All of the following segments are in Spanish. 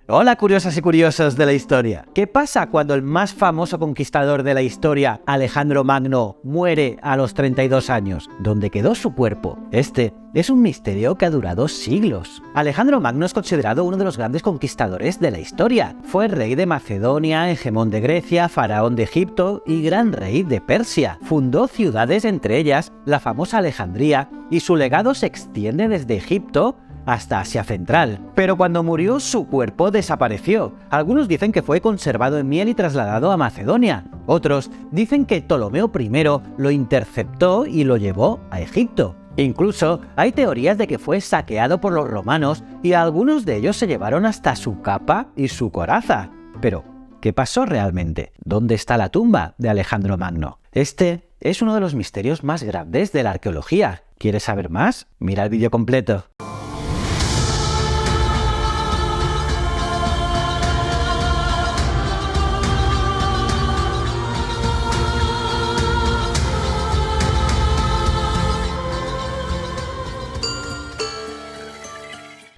Hola curiosas y curiosos de la historia. ¿Qué pasa cuando el más famoso conquistador de la historia, Alejandro Magno, muere a los 32 años? ¿Dónde quedó su cuerpo? Este es un misterio que ha durado siglos. Alejandro Magno es considerado uno de los grandes conquistadores de la historia. Fue rey de Macedonia, hegemón de Grecia, faraón de Egipto y gran rey de Persia. Fundó ciudades, entre ellas la famosa Alejandría, y su legado se extiende desde Egipto hasta Asia Central. Pero cuando murió, su cuerpo desapareció. Algunos dicen que fue conservado en miel y trasladado a Macedonia. Otros dicen que Ptolomeo I lo interceptó y lo llevó a Egipto. Incluso hay teorías de que fue saqueado por los romanos y algunos de ellos se llevaron hasta su capa y su coraza. Pero, ¿qué pasó realmente? ¿Dónde está la tumba de Alejandro Magno? Este es uno de los misterios más grandes de la arqueología. ¿Quieres saber más? Mira el vídeo completo.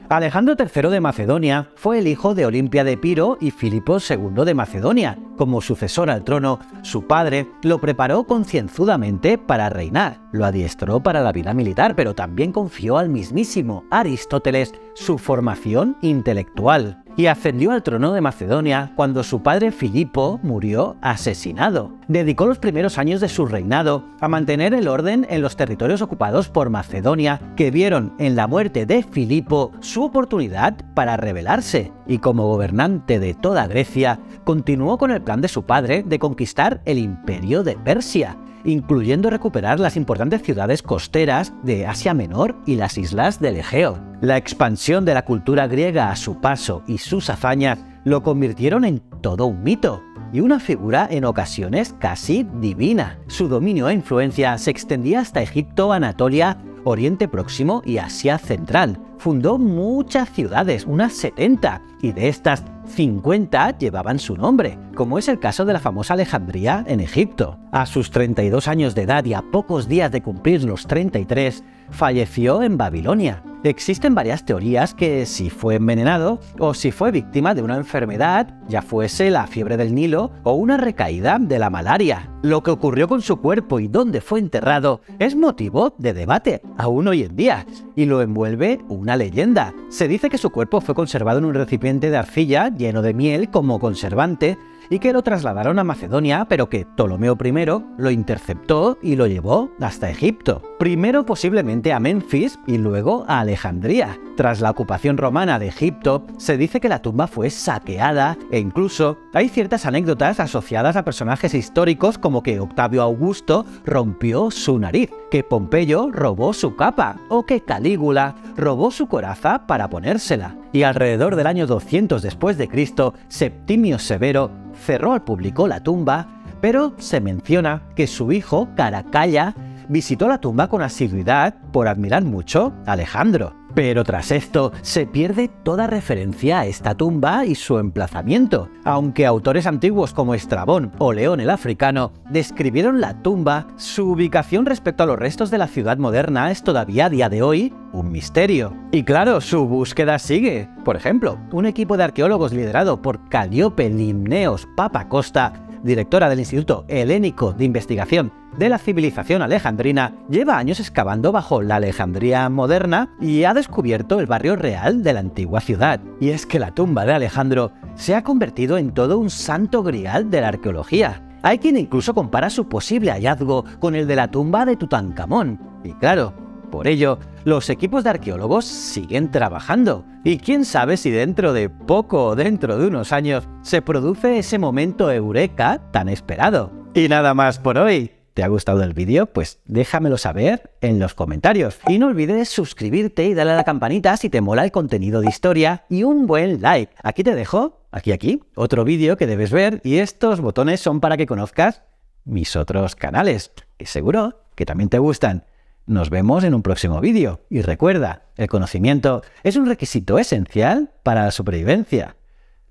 Alejandro III de Macedonia fue el hijo de Olimpia de Epiro y Filipo II de Macedonia. Como sucesor al trono, su padre lo preparó concienzudamente para reinar. Lo adiestró para la vida militar, pero también confió al mismísimo Aristóteles su formación intelectual. Y ascendió al trono de Macedonia cuando su padre Filipo murió asesinado. Dedicó los primeros años de su reinado a mantener el orden en los territorios ocupados por Macedonia, que vieron en la muerte de Filipo su oportunidad para rebelarse. Y como gobernante de toda Grecia, continuó con el plan de su padre de conquistar el imperio de Persia, incluyendo recuperar las importantes ciudades costeras de Asia Menor y las islas del Egeo. La expansión de la cultura griega a su paso y sus hazañas lo convirtieron en todo un mito y una figura en ocasiones casi divina. Su dominio e influencia se extendía hasta Egipto, Anatolia, Oriente Próximo y Asia Central. Fundó muchas ciudades, unas 70, y de estas 50 llevaban su nombre, como es el caso de la famosa Alejandría en Egipto. A sus 32 años de edad y a pocos días de cumplir los 33, falleció en Babilonia. Existen varias teorías que si fue envenenado o si fue víctima de una enfermedad, ya fuese la fiebre del Nilo o una recaída de la malaria. Lo que ocurrió con su cuerpo y dónde fue enterrado es motivo de debate, aún hoy en día, y lo envuelve una leyenda. Se dice que su cuerpo fue conservado en un recipiente de arcilla lleno de miel como conservante y que lo trasladaron a Macedonia, pero que Ptolomeo I lo interceptó y lo llevó hasta Egipto. Primero posiblemente a Menfis y luego a Alejandría. Tras la ocupación romana de Egipto, se dice que la tumba fue saqueada e incluso hay ciertas anécdotas asociadas a personajes históricos como que Octavio Augusto rompió su nariz, que Pompeyo robó su capa o que Calígula robó su coraza para ponérsela. Y alrededor del año 200 después de Cristo, Septimio Severo cerró al público la tumba, pero se menciona que su hijo, Caracalla, visitó la tumba con asiduidad por admirar mucho a Alejandro. Pero tras esto se pierde toda referencia a esta tumba y su emplazamiento, aunque autores antiguos como Estrabón o León el Africano describieron la tumba, su ubicación respecto a los restos de la ciudad moderna es todavía a día de hoy un misterio. Y claro, su búsqueda sigue. Por ejemplo, un equipo de arqueólogos liderado por Calíope Limneos Papacosta, directora del Instituto Helénico de Investigación de la Civilización Alejandrina, lleva años excavando bajo la Alejandría moderna y ha descubierto el barrio real de la antigua ciudad. Y es que la tumba de Alejandro se ha convertido en todo un santo grial de la arqueología. Hay quien incluso compara su posible hallazgo con el de la tumba de Tutankamón. Y claro, por ello, los equipos de arqueólogos siguen trabajando. Y quién sabe si dentro de poco o dentro de unos años se produce ese momento eureka tan esperado. Y nada más por hoy. ¿Te ha gustado el vídeo? Pues déjamelo saber en los comentarios. Y no olvides suscribirte y darle a la campanita si te mola el contenido de historia y un buen like. Aquí te dejo, aquí, otro vídeo que debes ver y estos botones son para que conozcas mis otros canales, que seguro que también te gustan. Nos vemos en un próximo vídeo. Y recuerda, el conocimiento es un requisito esencial para la supervivencia.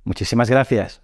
Muchísimas gracias.